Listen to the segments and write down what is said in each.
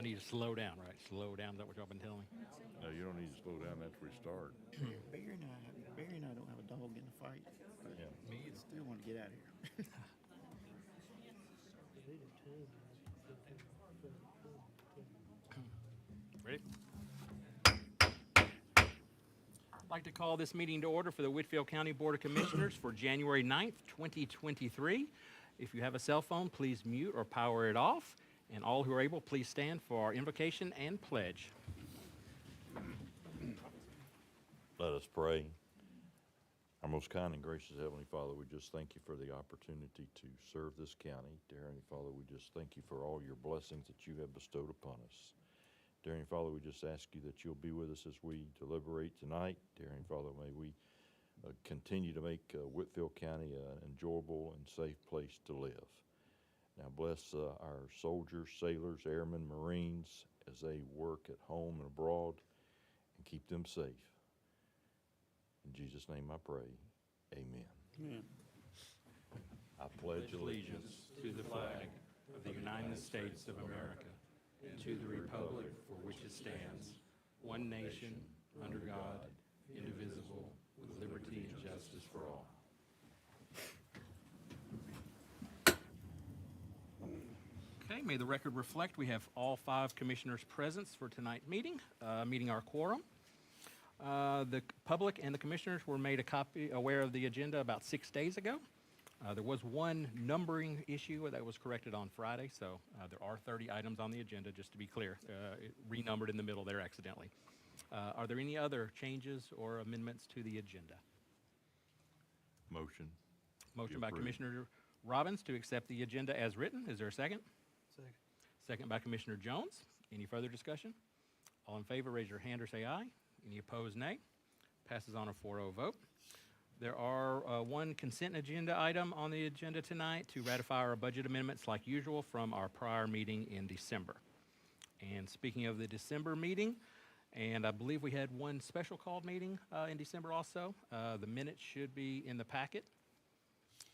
need to slow down, right? Slow down, is that what y'all been telling me? No, you don't need to slow down after we start. Barry and I don't have a dog in the fight. Yeah. Me either. Still want to get out of here. Ready? I'd like to call this meeting to order for the Whitfield County Board of Commissioners for January 9th, 2023. If you have a cell phone, please mute or power it off. And all who are able, please stand for our invocation and pledge. Let us pray. Our most kind and gracious Heavenly Father, we just thank you for the opportunity to serve this county. Dear Heavenly Father, we just thank you for all your blessings that you have bestowed upon us. Dear Heavenly Father, we just ask you that you'll be with us as we deliberate tonight. Dear Heavenly Father, may we continue to make Whitfield County an enjoyable and safe place to live. Now bless our soldiers, sailors, airmen, Marines as they work at home and abroad, and keep them safe. In Jesus' name I pray, amen. Amen. I pledge allegiance to the flag of the United States of America and to the republic for which it stands, one nation, under God, indivisible, with liberty and justice for all. Okay, may the record reflect we have all 5 commissioners present for tonight's meeting, meeting our quorum. The public and the commissioners were made aware of the agenda about 6 days ago. There was one numbering issue that was corrected on Friday, so there are 30 items on the agenda, just to be clear. It renumbered in the middle there accidentally. Are there any other changes or amendments to the agenda? motion. Motion by approved. Commissioner Robbins to accept the agenda as written. Is there a second? Second. Second by Commissioner Jones. Any further discussion? All in favor, raise your hand or say aye. Any opposed, nay. Passes on a 4-0 vote. There are one consent agenda item on the agenda tonight to ratify our budget amendments like usual from our prior meeting in December. And speaking of the December meeting, and I believe we had one special called meeting in December also. The minutes should be in the packet.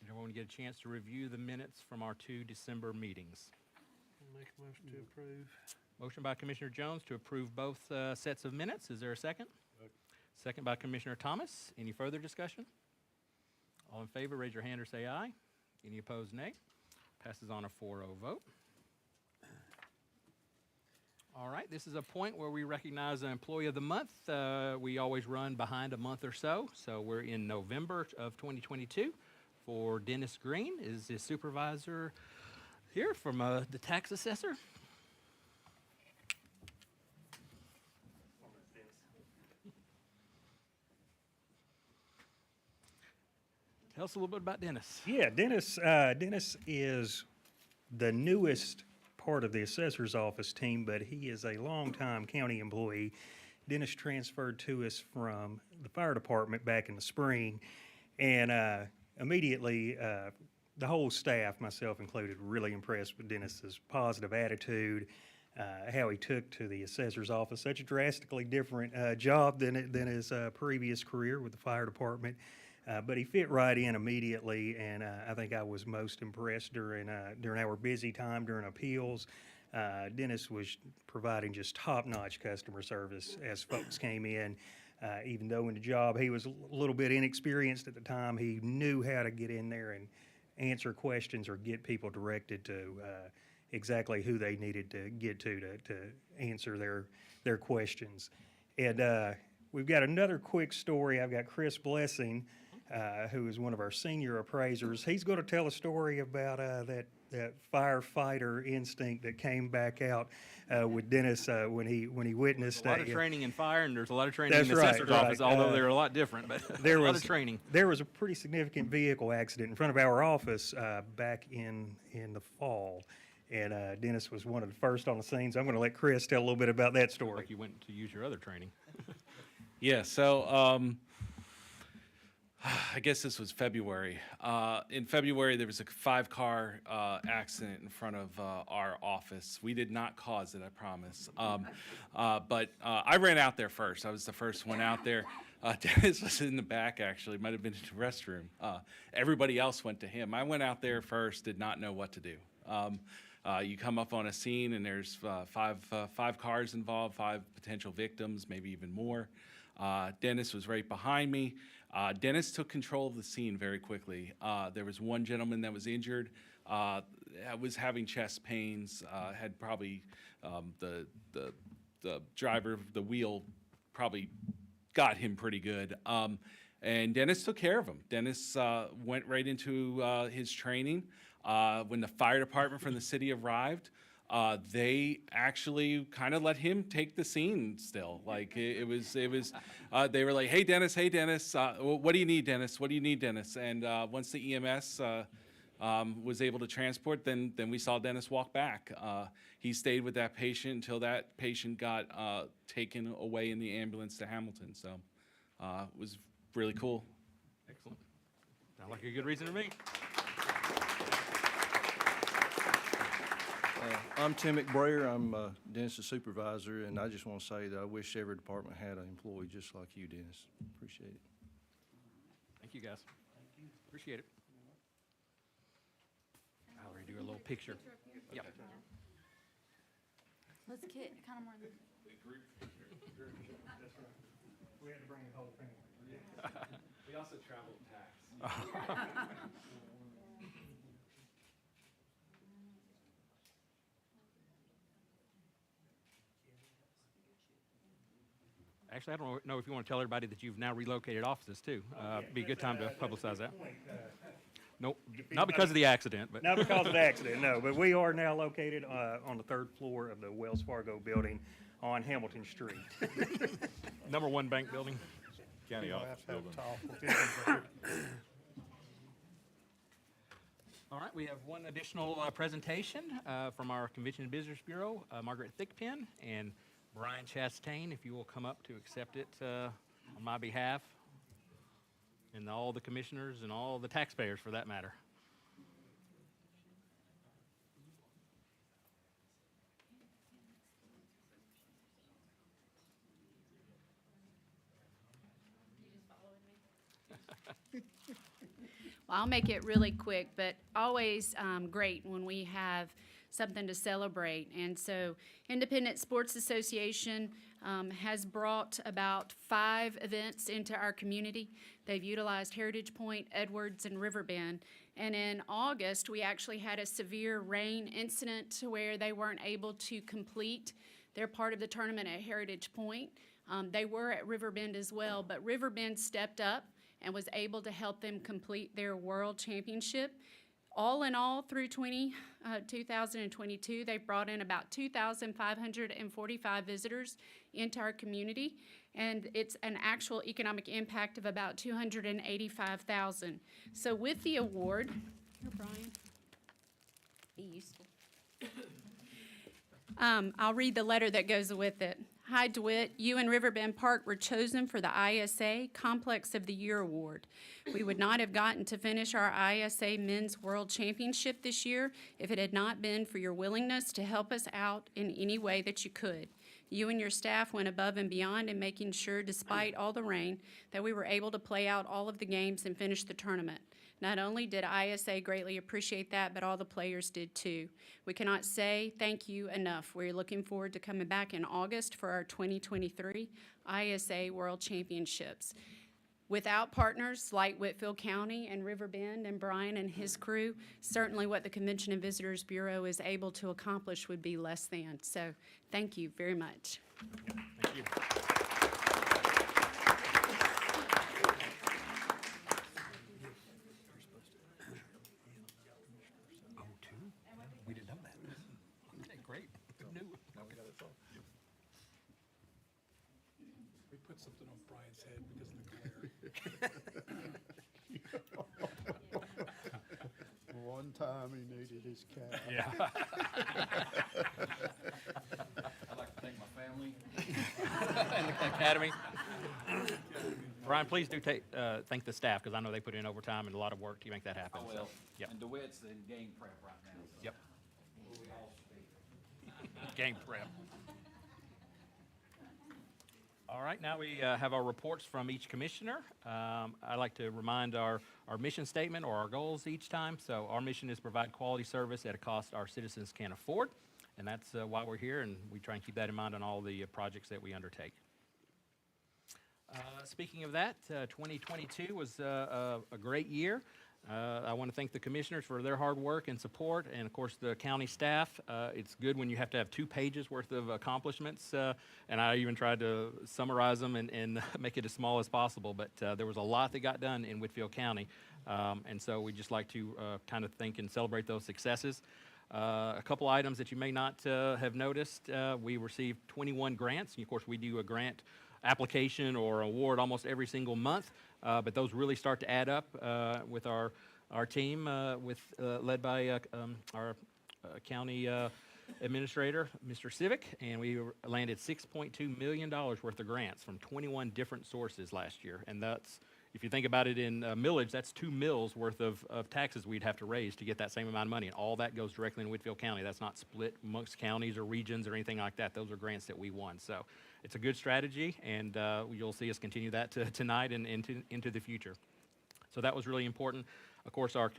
And everyone get a chance to review the minutes from our 2 December meetings. I'll make a motion to approve. Motion by Commissioner Jones to approve both sets of minutes. Is there a second? Second by Commissioner Thomas. Any further discussion? All in favor, raise your hand or say aye. Any opposed, nay. Passes on a 4-0 vote. All right, this is a point where we recognize an employee of the month. We always run behind a month or so. So we're in November of 2022 for Dennis Green, is the supervisor here from the tax assessor. Tell us a little bit about Dennis. Yeah, Dennis is the newest part of the assessor's office team, but he is a longtime county employee. Dennis transferred to us from the fire department back in the spring, and immediately the whole staff, myself included, really impressed with Dennis's positive attitude, how he took to the assessor's office, such a drastically different job than his previous career with the fire department. But he fit right in immediately, and I think I was most impressed during our busy time during appeals. Dennis was providing just top-notch customer service as folks came in. Even though in the job he was a little bit inexperienced at the time, he knew how to get in there and answer questions or get people directed to exactly who they needed to get to answer their questions. And we've got another quick story. I've got Chris Blessing, who is one of our senior appraisers. He's going to tell a story about that firefighter instinct that came back out with Dennis when he witnessed A lot of training in fire, and there's a lot of training That's in the right, assessor's right. office, although they're a lot different, but there a lot was of training. There was a pretty significant vehicle accident in front of our office back in the fall, and Dennis was one of the first on the scene. So I'm going to let Chris tell a little bit about that story. Like you went to use your other training. Yeah, so I guess this was February. In February, there was a 5-car accident in front of our office. We did not cause it, I promise. But I ran out there first. I was the first one out there. Dennis was in the back, actually. Might have been in the restroom. Everybody else went to him. I went out there first, did not know what to do. You come up on a scene and there's five cars involved, 5 potential victims, maybe even more. Dennis was right behind me. Dennis took control of the scene very quickly. There was one gentleman that was injured, was having chest pains, had probably the driver of the wheel probably got him pretty good. And Dennis took care of him. Dennis went right into his training. When the fire department from the city arrived, they actually kind of let him take the scene still. Like it was, they were like, hey, Dennis, what do you need, Dennis? What do you need, Dennis? And once the EMS was able to transport, then we saw Dennis walk back. He stayed with that patient until that patient got taken away in the ambulance to Hamilton. So it was really cool. Excellent. Sounds like a good reason to me. I'm Tim McBrayer. I'm Dennis's supervisor, and I just want to say that I wish every department had an employee just like you, Dennis. Appreciate it. Thank you, guys. Appreciate it. Valerie, do a little picture. Yep. Let's get kind of more. We had to bring the whole family. We also traveled tax. Actually, I don't know if you want to tell everybody that you've now relocated offices too. Be a good time to publicize that. Nope, not because of the accident, but. Not because of the accident, no, but we are now located on the 3rd floor of the Wells Fargo building on Hamilton Street. Number 1 bank building. County office building. All right, we have one additional presentation from our Convention and Visitors Bureau, Margaret Thickpen and Brian Chastain, if you will come up to accept it on my behalf, and all the commissioners and all the taxpayers for that matter. Well, I'll make it really quick, but always great when we have something to celebrate. And so Independent Sports Association has brought about 5 events into our community. They've utilized Heritage Point, Edwards, and Riverbend. And in August, we actually had a severe rain incident to where they weren't able to complete their part of the tournament at Heritage Point. They were at Riverbend as well, but Riverbend stepped up and was able to help them complete their world championship. All in all, through 2022, they brought in about 2,545 visitors into our community, and it's an actual economic impact of about 285,000. So with the award, here, Brian, be useful. I'll read the letter that goes with it. Hi, DeWitt. You and Riverbend Park were chosen for the ISA Complex of the Year Award. We would not have gotten to finish our ISA Men's World Championship this year if it had not been for your willingness to help us out in any way that you could. You and your staff went above and beyond in making sure, despite all the rain, that we were able to play out all of the games and finish the tournament. Not only did ISA greatly appreciate that, but all the players did too. We cannot say thank you enough. We're looking forward to coming back in August for our 2023 ISA World Championships. Without partners like Whitfield County and Riverbend and Brian and his crew, certainly what the Convention and Visitors Bureau is able to accomplish would be less than. So thank you very much. Thank you. We didn't know that. Okay, great. Who knew? We put something on Brian's head because of the glare. One time he needed his cat. Yeah. I'd like to thank my family. And the Academy. Brian, please do thank the staff, because I know they put in overtime and a lot of work to make that happen. I so, will. Yep. And DeWitt's in game prep right now. So Yep. we all should be. Game prep. All right, now we have our reports from each commissioner. I'd like to remind our mission statement or our goals each time. So our mission is to provide quality service at a cost our citizens can afford, and that's why we're here, and we try and keep that in mind on all the projects that we undertake. Speaking of that, 2022 was a great year. I want to thank the commissioners for their hard work and support, and of course the county staff. It's good when you have to have 2 pages worth of accomplishments, and I even tried to summarize them and make it as small as possible, but there was a lot that got done in Whitfield County, and so we just like to kind of think and celebrate those successes. A couple items that you may not have noticed, we received 21 grants, and of course we do a grant application or award almost every single month, but those really start to add up with our team, led by our county administrator, Mr. Civic, and we landed $6.2 million worth of grants from 21 different sources last year, and that's, if you think about it in millage, that's 2 mills worth of taxes we'd have to raise to get that same amount of money, and all that goes directly in Whitfield County. That's not split amongst counties or regions or anything like that. Those are grants that we won. So it's a good strategy, and you'll see us continue that tonight and into the future. So that was really important. Of course, our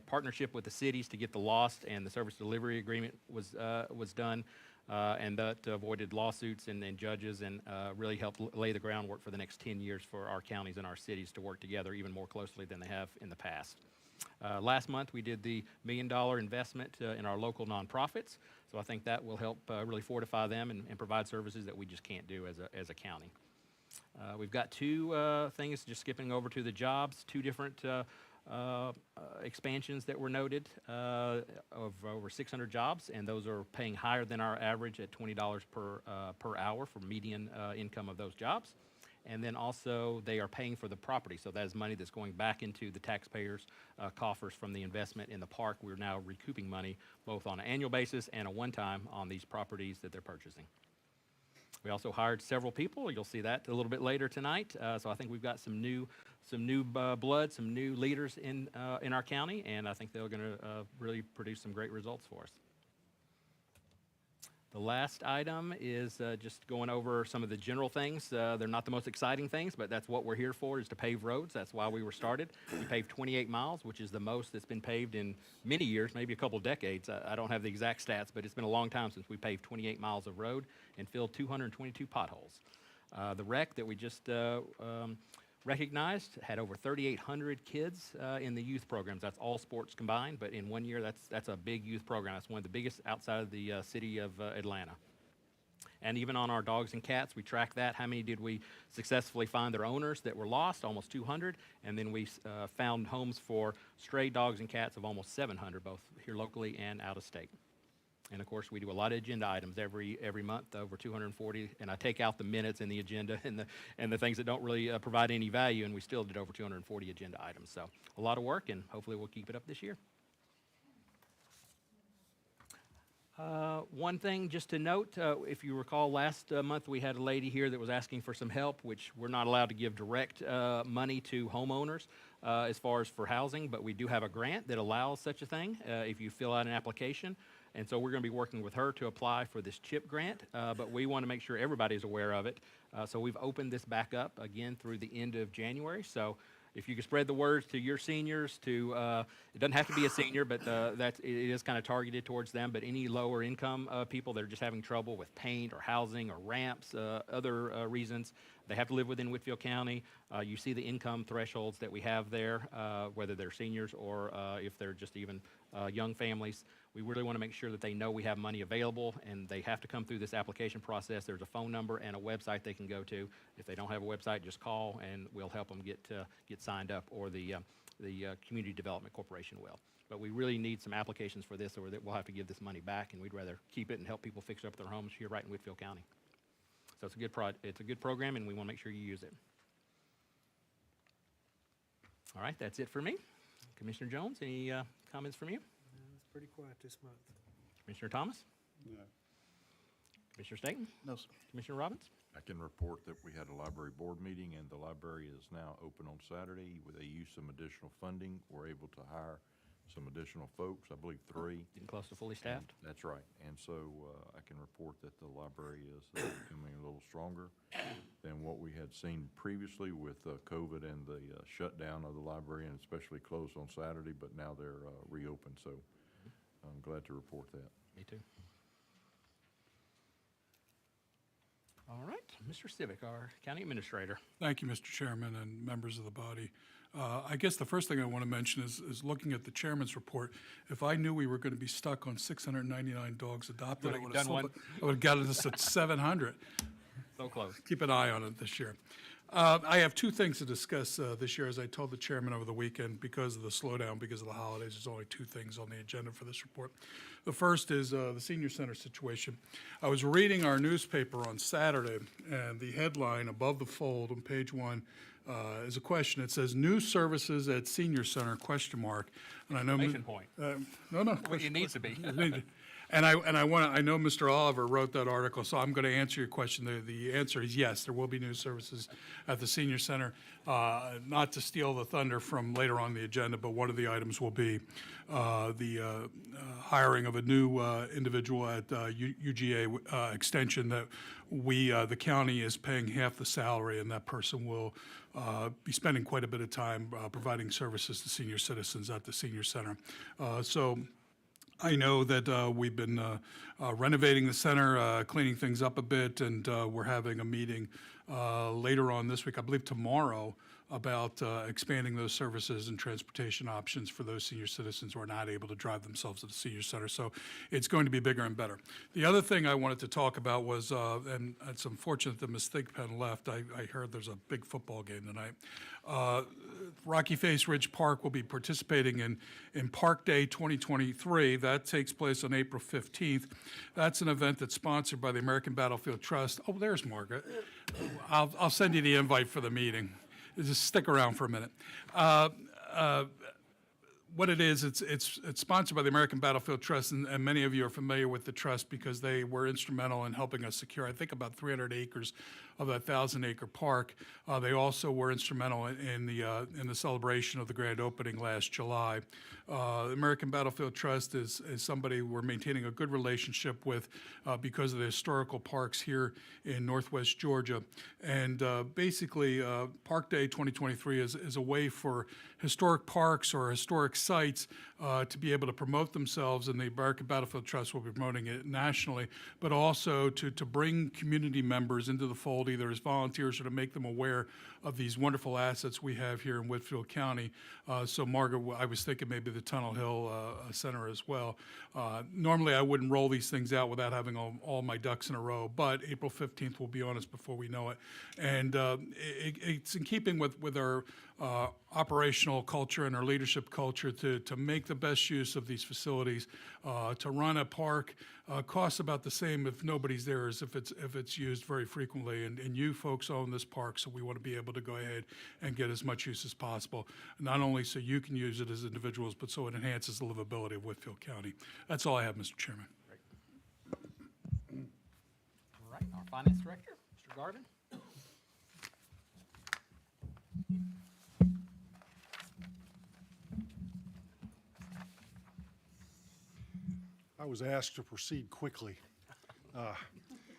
partnership with the cities to get the lost and the service delivery agreement was done, and that avoided lawsuits and judges, and really helped lay the groundwork for the next 10 years for our counties and our cities to work together even more closely than they have in the past. Last month, we did the $1 million investment in our local nonprofits, so I think that will help really fortify them and provide services that we just can't do as a county. We've got 2 things, just skipping over to the jobs, 2 different expansions that were noted of over 600 jobs, and those are paying higher than our average at $20 per hour for median income of those jobs. And then also they are paying for the property, so that is money that's going back into the taxpayers' coffers from the investment in the park. We're now recouping money both on an annual basis and a one-time on these properties that they're purchasing. We also hired several people. You'll see that a little bit later tonight. So I think we've got some new blood, some new leaders in our county, and I think they're going to really produce some great results for us. The last item is just going over some of the general things. They're not the most exciting things, but that's what we're here for, is to pave roads. That's why we were started. We paved 28 miles, which is the most that's been paved in many years, maybe a couple decades. I don't have the exact stats, but it's been a long time since we paved 28 miles of road and filled 222 potholes. The wreck that we just recognized had over 3,800 kids in the youth programs. That's all sports combined, but in 1 year, that's a big youth program. That's one of the biggest outside of the city of Atlanta. And even on our dogs and cats, we track that. How many did we successfully find their owners that were lost? Almost 200. And then we found homes for stray dogs and cats of almost 700, both here locally and out of state. And of course, we do a lot of agenda items every month, over 240, and I take out the minutes and the agenda and the things that don't really provide any value, and we still did over 240 agenda items. So a lot of work, and hopefully we'll keep it up this year. One thing just to note, if you recall, last month we had a lady here that was asking for some help, which we're not allowed to give direct money to homeowners as far as for housing, but we do have a grant that allows such a thing if you fill out an application. And so we're going to be working with her to apply for this CHIP grant, but we want to make sure everybody's aware of it. So we've opened this back up again through the end of January. So if you can spread the words to your seniors, it doesn't have to be a senior, but it is kind of targeted towards them. But any lower income people that are just having trouble with paint or housing or ramps, other reasons, they have to live within Whitfield County. You see the income thresholds that we have there, whether they're seniors or if they're just even young families. We really want to make sure that they know we have money available, and they have to come through this application process. There's a phone number and a website they can go to. If they don't have a website, just call, and we'll help them get signed up, or the Community Development Corporation will. But we really need some applications for this, or that we'll have to give this money back, and we'd rather keep it and help people fix up their homes here right in Whitfield County. So it's a good program, and we want to make sure you use it. All right, that's it for me. Commissioner Jones, any comments from you? It's pretty quiet this month. Commissioner Thomas? No. Commissioner Staton? No, sir. Commissioner Robbins? I can report that we had a library board meeting, and the library is now open on Saturday. They used some additional funding. We're able to hire some additional folks, I believe 3. Getting close to fully staffed? That's right. And so I can report that the library is becoming a little stronger than what we had seen previously with COVID and the shutdown of the library, and especially closed on Saturday, but now they're reopened. So I'm glad to report that. Me too. All right, Mr. Civic, our county administrator. Thank you, Mr. Chairman and members of the body. I guess the first thing I want to mention is looking at the chairman's report. If I knew we were going to be stuck on 699 dogs adopted, I Would've would have done one. I would have gotten us at 700. So close. Keep an eye on it this year. I have 2 things to discuss this year. As I told the chairman over the weekend, because of the slowdown, because of the holidays, there's only 2 things on the agenda for this report. The first is the senior center situation. I was reading our newspaper on Saturday, and the headline above the fold on page 1 is a question. It says, "New services at senior center?" ? And I know Exclamation point. no. Well, it needs to be. And I know Mr. Oliver wrote that article, so I'm going to answer your question. The answer is yes, there will be new services at the senior center. Not to steal the thunder from later on the agenda, but one of the items will be the hiring of a new individual at UGA Extension that the county is paying half the salary, and that person will be spending quite a bit of time providing services to senior citizens at the senior center. So I know that we've been renovating the center, cleaning things up a bit, and we're having a meeting later on this week, I believe tomorrow, about expanding those services and transportation options for those senior citizens who are not able to drive themselves to the senior center. So it's going to be bigger and better. The other thing I wanted to talk about was, and it's unfortunate that Ms. Thigpen left, I heard there's a big football game tonight. Rocky Face Ridge Park will be participating in Park Day 2023. That takes place on April 15th. That's an event that's sponsored by the American Battlefield Trust. Oh, there's Margaret. I'll send you the invite for the meeting. Just stick around for a minute. What it is, it's sponsored by the American Battlefield Trust, and many of you are familiar with the trust because they were instrumental in helping us secure, I think, about 300 acres of that 1,000-acre park. They also were instrumental in the celebration of the grand opening last July. The American Battlefield Trust is somebody we're maintaining a good relationship with because of the historical parks here in Northwest Georgia. And basically, Park Day 2023 is a way for historic parks or historic sites to be able to promote themselves, and the American Battlefield Trust will be promoting it nationally, but also to bring community members into the fold, either as volunteers or to make them aware of these wonderful assets we have here in Whitfield County. So Margaret, I was thinking maybe the Tunnel Hill Center as well. Normally I wouldn't roll these things out without having all my ducks in a row, but April 15th will be on us before we know it. And it's in keeping with our operational culture and our leadership culture to make the best use of these facilities. To run a park costs about the same if nobody's there as if it's used very frequently. And you folks own this park, so we want to be able to go ahead and get as much use as possible, not only so you can use it as individuals, but so it enhances the livability of Whitfield County. That's all I have, Mr. Chairman. All right, our finance director, Mr. Garvin. I was asked to proceed quickly.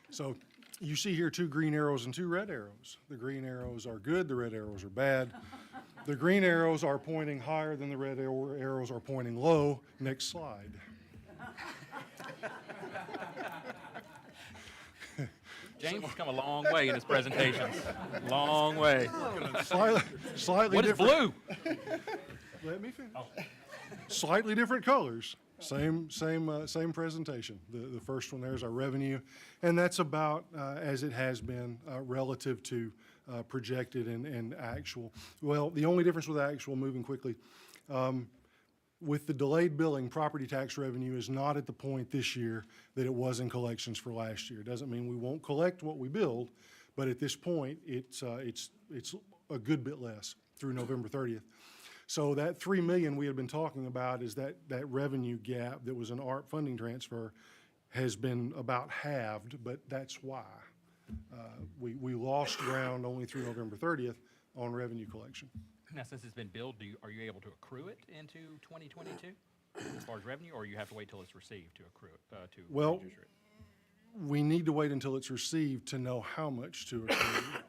So you see here 2 green arrows and 2 red arrows. The green arrows are good, the red arrows are bad. The green arrows are pointing higher than the red arrows are pointing low. Next slide. James has come a long way in his presentations. Long way. Slightly What is different. blue? Let me finish. Slightly different colors. Same presentation. The first one there is our revenue, and that's about as it has been relative to projected and actual. Well, the only difference with actual, moving quickly, with the delayed billing, property tax revenue is not at the point this year that it was in collections for last year. Doesn't mean we won't collect what we billed, but at this point, it's a good bit less through November 30th. So that $3 million we had been talking about is that revenue gap that was an ARP funding transfer has been about halved, but that's why. We lost ground only through November 30th on revenue collection. Now, since it's been billed, are you able to accrue it into 2022 as far as revenue, or you have to wait till it's received to accrue it, to Well, register it? We need to wait until it's received to know how much to accrue.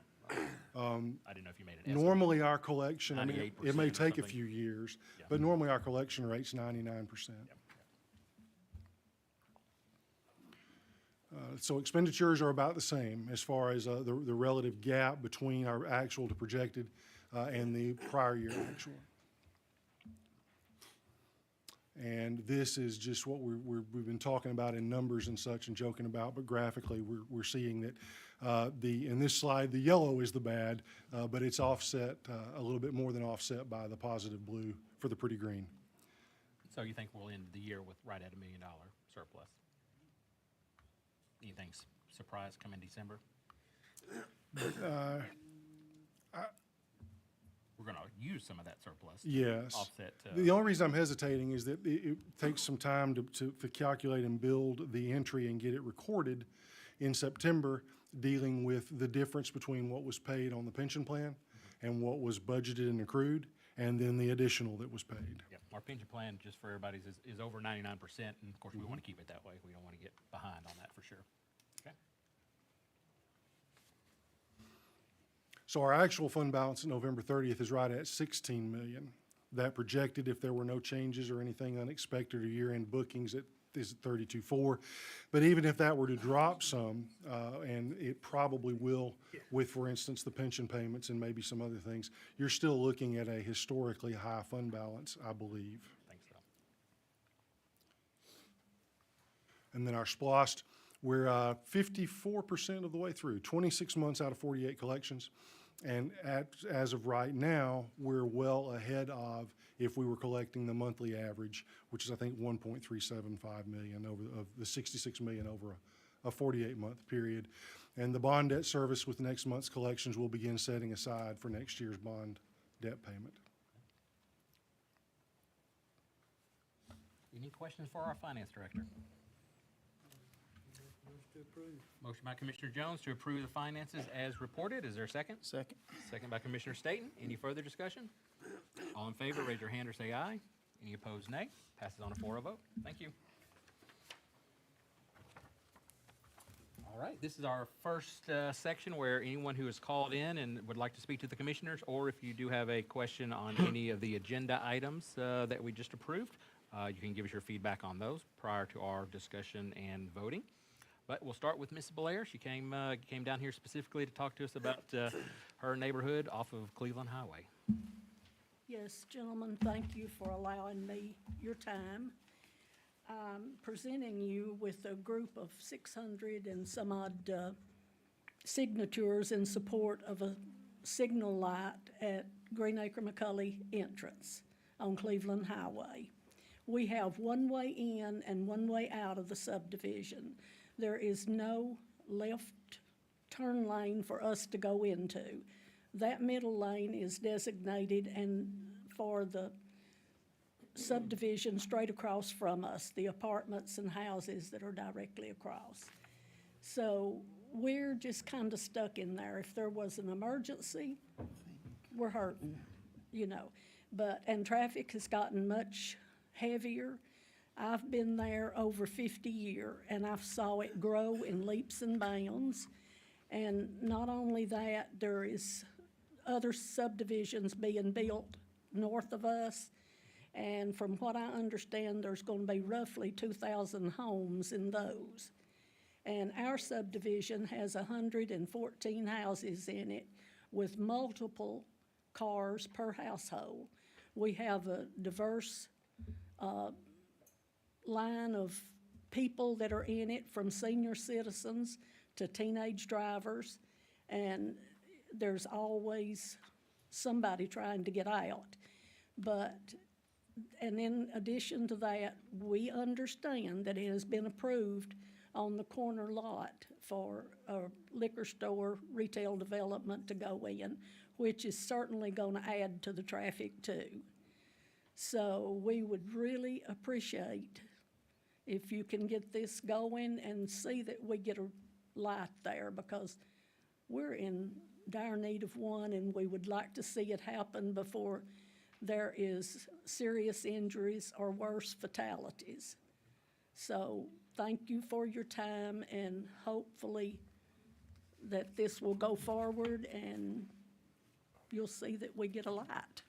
I didn't know if you made an estimate. Normally, our collection, I mean, it 98% may or take a something. few years, Yeah. but normally our collection rate's 99%. So expenditures are about the same as far as the relative gap between our actual to projected and the prior year actual. And this is just what we've been talking about in numbers and such and joking about, but graphically, we're seeing that in this slide, the yellow is the bad, but it's offset, a little bit more than offset by the positive blue for the pretty green. So you think we'll end the year with right at $1 million surplus? Anything surprise come in December? We're gonna use some of that surplus. to Yes. Offset. The only reason I'm hesitating is that it takes some time to calculate and build the entry and get it recorded in September, dealing with the difference between what was paid on the pension plan and what was budgeted and accrued, and then the additional that was paid. Yep, our pension plan, just for everybody's, is over 99%, and of course, we want to keep it that way. We don't want to get behind on that for sure. Okay. So our actual fund balance at November 30th is right at 16 million. That projected, if there were no changes or anything unexpected or year-end bookings, it is at 32.4. But even if that were to drop some, and it probably will with, for instance, the pension payments and maybe some other things, you're still looking at a historically high fund balance, I believe. I think so. And then our SPLOST, we're 54% of the way through, 26 months out of 48 collections. And as of right now, we're well ahead of if we were collecting the monthly average, which is, I think, 1.375 million of the 66 million over a 48-month period. And the bond debt service with next month's collections will begin setting aside for next year's bond debt payment. Any questions for our finance director? Move to approve. Motion by Commissioner Jones to approve the finances as reported. Is there a second? Second. Second by Commissioner Staton. Any further discussion? All in favor, raise your hand or say aye. Any opposed, nay. Passes on a 4-0 vote. Thank you. All right, this is our first section where anyone who has called in and would like to speak to the commissioners, or if you do have a question on any of the agenda items that we just approved, you can give us your feedback on those prior to our discussion and voting. But we'll start with Ms. Blair. She came down here specifically to talk to us about her neighborhood off of Cleveland Highway. Yes, gentlemen, thank you for allowing me your time. I'm presenting you with a group of 600 and some odd signatures in support of a signal light at Greenacre McCully entrance on Cleveland Highway. We have one way in and one way out of the subdivision. There is no left turn lane for us to go into. That middle lane is designated and for the subdivision straight across from us, the apartments and houses that are directly across. So we're just kind of stuck in there. If there was an emergency, we're hurting, you know. And traffic has gotten much heavier. I've been there over 50 years, and I saw it grow in leaps and bounds. And not only that, there is other subdivisions being built north of us. And from what I understand, there's going to be roughly 2,000 homes in those. And our subdivision has 114 houses in it with multiple cars per household. We have a diverse line of people that are in it, from senior citizens to teenage drivers, and there's always somebody trying to get out. And in addition to that, we understand that it has been approved on the corner lot for a liquor store retail development to go in, which is certainly going to add to the traffic too. So we would really appreciate if you can get this going and see that we get a light there, because we're in dire need of one, and we would like to see it happen before there is serious injuries or worse, fatalities. So thank you for your time, and hopefully that this will go forward and you'll see that we get a light.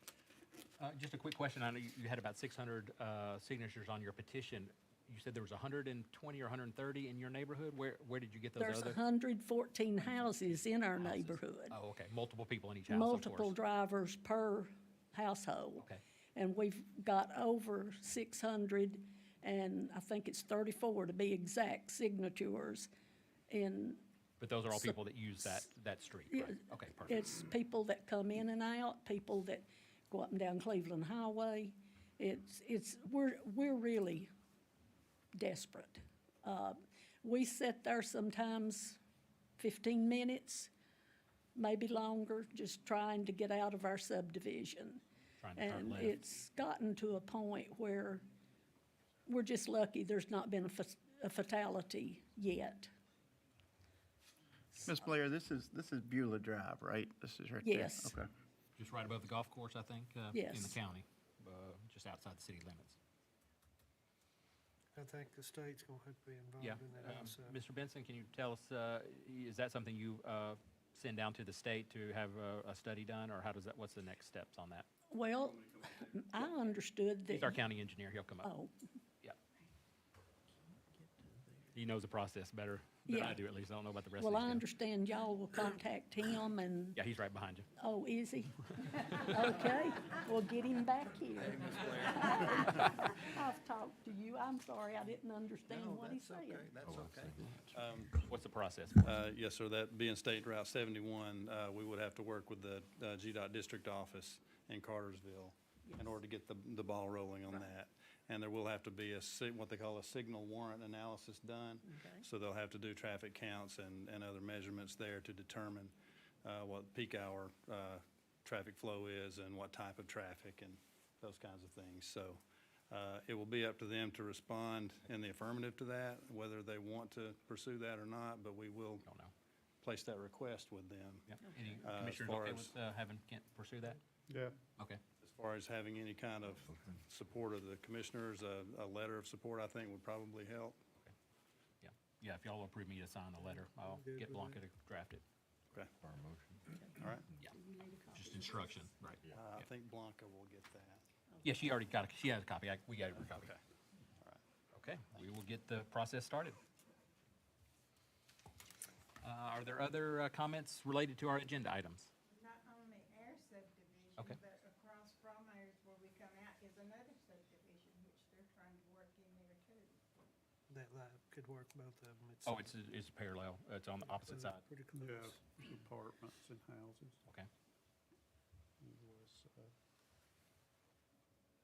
Just a quick question. I know you had about 600 signatures on your petition. You said there was 120 or 130 in your neighborhood? Where did you get those There's other? 114 houses in our neighborhood. Oh, okay. Multiple people in each house, of course. Multiple drivers per household. Okay. And we've got over 600, and I think it's 34 to be exact, signatures in. But those are all So- people that use that street, Yeah, right? Okay, perfect. It's people that come in and out, people that go up and down Cleveland Highway. We're really desperate. We sit there sometimes 15 minutes, maybe longer, just trying to get out of our subdivision. Trying to turn And left. it's gotten to a point where we're just lucky there's not been a fatality yet. Ms. Blair, this is Beulah Drive, right? This is right there? Yes. Okay. Just right above the golf course, I think, in Yes. the county, just outside the city limits. I think the state's gonna have to be Yeah. involved in that also. Mr. Benson, can you tell us, is that something you send down to the state to have a study done, or what's the next steps on that? Well, I understood that. He's our county engineer, he'll come up. Oh, Yeah. He knows the process better than Yeah. I do, at least. I don't know about the rest of well, these I guys. understand y'all will contact him and, Yeah, he's right behind you. oh, is he? Okay, we'll get him back here. I've talked to you, I'm sorry, I didn't understand what he said. That's okay. What's the process? Yes, sir, that being State Route 71, we would have to work with the GDOT district office in Cartersville in order to get the ball rolling on that. And there will have to be what they call a signal warrant analysis done. Okay. So they'll have to do traffic counts and other measurements there to determine what peak hour traffic flow is and what type of traffic and those kinds of things. So it will be up to them to respond in the affirmative to that, whether they want to pursue that or not, but we will Don't know. place that request with them. Yeah. Any As commissioners far okay as- with having Kent pursue that? Yeah. Okay. As far as having any kind of support of the commissioners, a letter of support, I think, would probably help. Yeah. Yeah, if y'all approve me to sign the letter, I'll good get with Blanca to draft it. Okay, Our motion. all right. Yeah. Just instruction, right. I think Blanca will get that. Yeah, she already got she has a copy. We gave her a copy. Okay, all right. Okay, we will get the process started. Are there other comments related to our agenda items? Not only our subdivision, Okay. but across from ours where we come out is another subdivision, which they're trying to work in there too. That could work both of them. Oh, it's parallel. It's on the opposite side. Pretty close. Apartments and houses. Okay.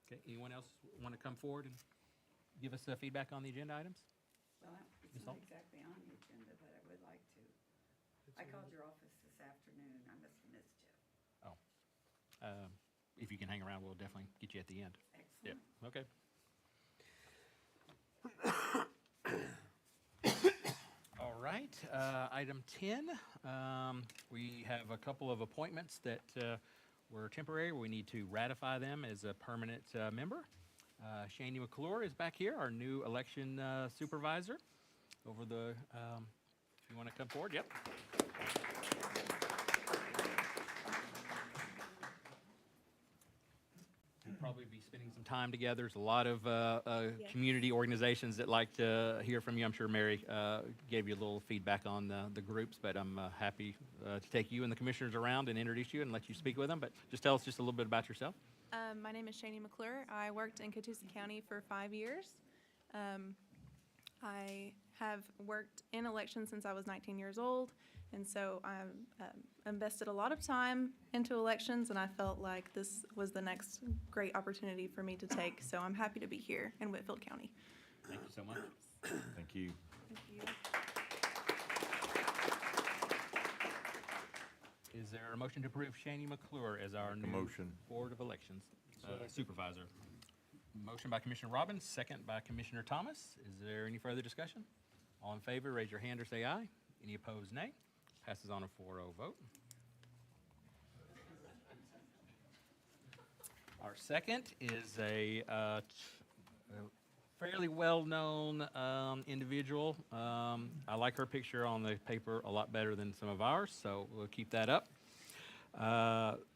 Okay, anyone else want to come forward and give us feedback on the agenda items? Well, Ms. it's Holt? not exactly on the agenda, but I would like to. I called your office this afternoon. I must have missed you. If you can hang around, we'll definitely get you at the end. Excellent. Yep, okay. All right, item 10, we have a couple of appointments that were temporary. We need to ratify them as a permanent member. Shani McClure is back here, our new election supervisor. If you want to come forward, yep. We'll probably be spending some time together. There's a lot of community organizations that like to hear from you. I'm sure Mary gave you a little feedback on the groups, but I'm happy to take you and the commissioners around and introduce you and let you speak with them. But just tell us just a little bit about yourself. My name is Shani McClure. I worked in Catoosa County for 5 years. I have worked in elections since I was 19 years old, and so I've invested a lot of time into elections, and I felt like this was the next great opportunity for me to take. So I'm happy to be here in Whitfield County. Thank you so much. Thank you. Thank you. Is there a motion to approve Shani McClure as our Make a new motion. Board of Elections supervisor? Motion by Commissioner Robbins, second by Commissioner Thomas. Is there any further discussion? All in favor, raise your hand or say aye. Any opposed, nay. Passes on a 4-0 vote. Our second is a fairly well-known individual. I like her picture on the paper a lot better than some of ours, so we'll keep that up.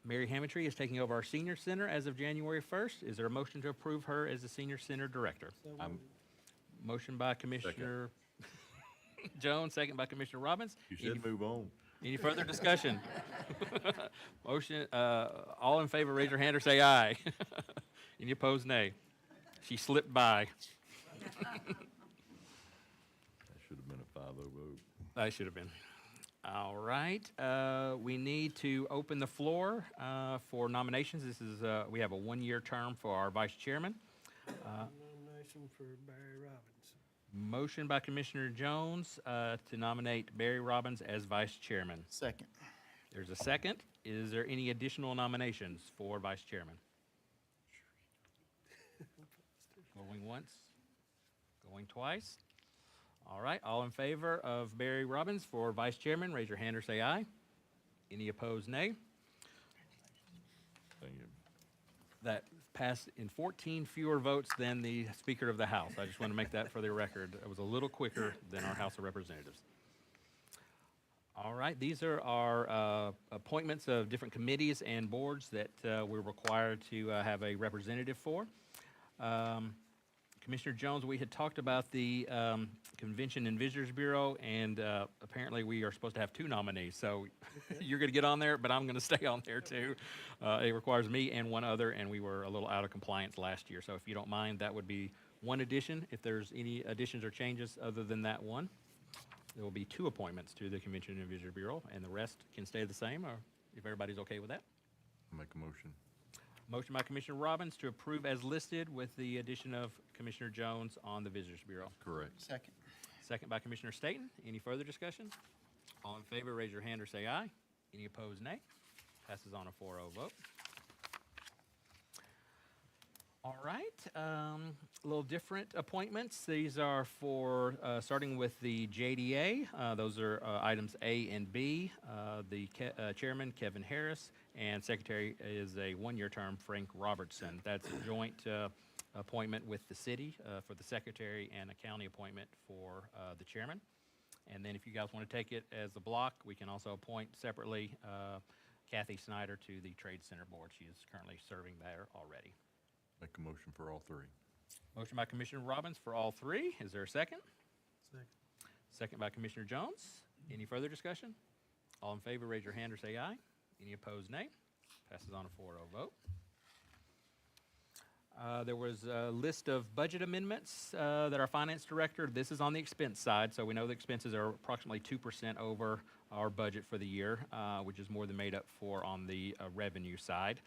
Mary Hammondtree is taking over our senior center as of January 1st. Is there a motion to approve her as the senior center director? Motion by Commissioner Jones, second by Commissioner Robbins. You said move on. Any further discussion? Motion, all in favor, raise your hand or say aye. Any opposed, nay. She slipped by. That should have been a 5-0 vote. That should have been. All right, we need to open the floor for nominations. This is, we have a one-year term for our vice chairman. Nomination for Barry Robbins. Motion by Commissioner Jones to nominate Barry Robbins as vice chairman. Second. There's a second. Is there any additional nominations for vice chairman? Going once, going twice. All right, all in favor of Barry Robbins for vice chairman, raise your hand or say aye. Any opposed, nay. Thank you. That passed in 14 fewer votes than the Speaker of the House. I just want to make that for the record. It was a little quicker than our House of Representatives. All right, these are our appointments of different committees and boards that we're required to have a representative for. Commissioner Jones, we had talked about the Convention and Visitors Bureau, and apparently we are supposed to have 2 nominees. So you're going to get on there, but I'm going to stay on there too. It requires me and one other, and we were a little out of compliance last year. So if you don't mind, that would be one addition. If there's any additions or changes other than that one, there will be 2 appointments to the Convention and Visitors Bureau, and the rest can stay the same, or if everybody's okay with that. Make a motion. Motion by Commissioner Robbins to approve as listed with the addition of Commissioner Jones on the Visitors Bureau. Correct. Second. Second by Commissioner Staton. Any further discussion? All in favor, raise your hand or say aye. Any opposed, nay. Passes on a 4-0 vote. All right, a little different appointments. These are for, starting with the JDA. Those are items A and B. The chairman, Kevin Harris, and secretary is a one-year term, Frank Robertson. That's a joint appointment with the city for the secretary and a county appointment for the chairman. And then if you guys want to take it as a block, we can also appoint separately Kathy Snyder to the Trade Center Board. She is currently serving there already. Make a motion for all 3. Motion by Commissioner Robbins for all 3. Is there a second? Second. Second by Commissioner Jones. Any further discussion? All in favor, raise your hand or say aye. Any opposed, nay. Passes on a 4-0 vote. There was a list of budget amendments that our finance director, this is on the expense side, so we know the expenses are approximately 2% over our budget for the year, which is more than made up for on the revenue side.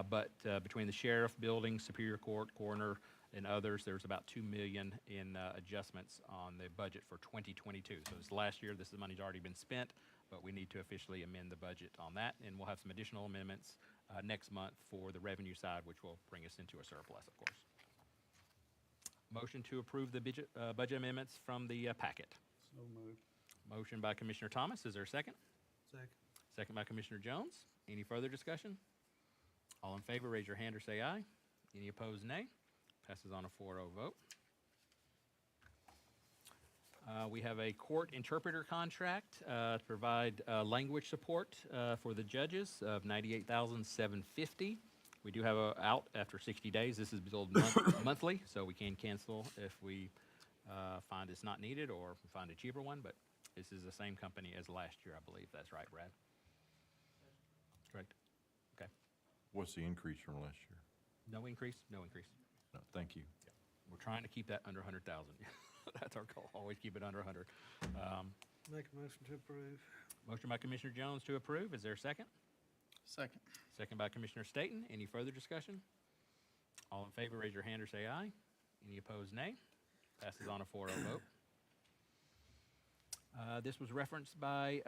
But between the sheriff, building, Superior Court, coroner, and others, there's about $2 million in adjustments on the budget for 2022. So this last year, this money's already been spent, but we need to officially amend the budget on that, and we'll have some additional amendments next month for the revenue side, which will bring us into a surplus, of course. Motion to approve the budget amendments from the packet. So moved. Motion by Commissioner Thomas. Is there a second? Second. Second by Commissioner Jones. Any further discussion? All in favor, raise your hand or say aye. Any opposed, nay. Passes on a 4-0 vote. We have a court interpreter contract to provide language support for the judges of $98,750. We do have a out after 60 days. This is billed monthly, so we can cancel if we find it's not needed or find a cheaper one, but this is the same company as last year, I believe. That's right, Brad? Correct. Okay. What's the increase from last year? No increase? No increase. No, thank you. We're trying to keep that under 100,000. That's our goal, always keep it under 100. Make a motion to approve. Motion by Commissioner Jones to approve. Is there a second? Second. Second by Commissioner Staton. Any further discussion? All in favor, raise your hand or say aye. Any opposed, nay. Passes on a 4-0 vote. This was referenced by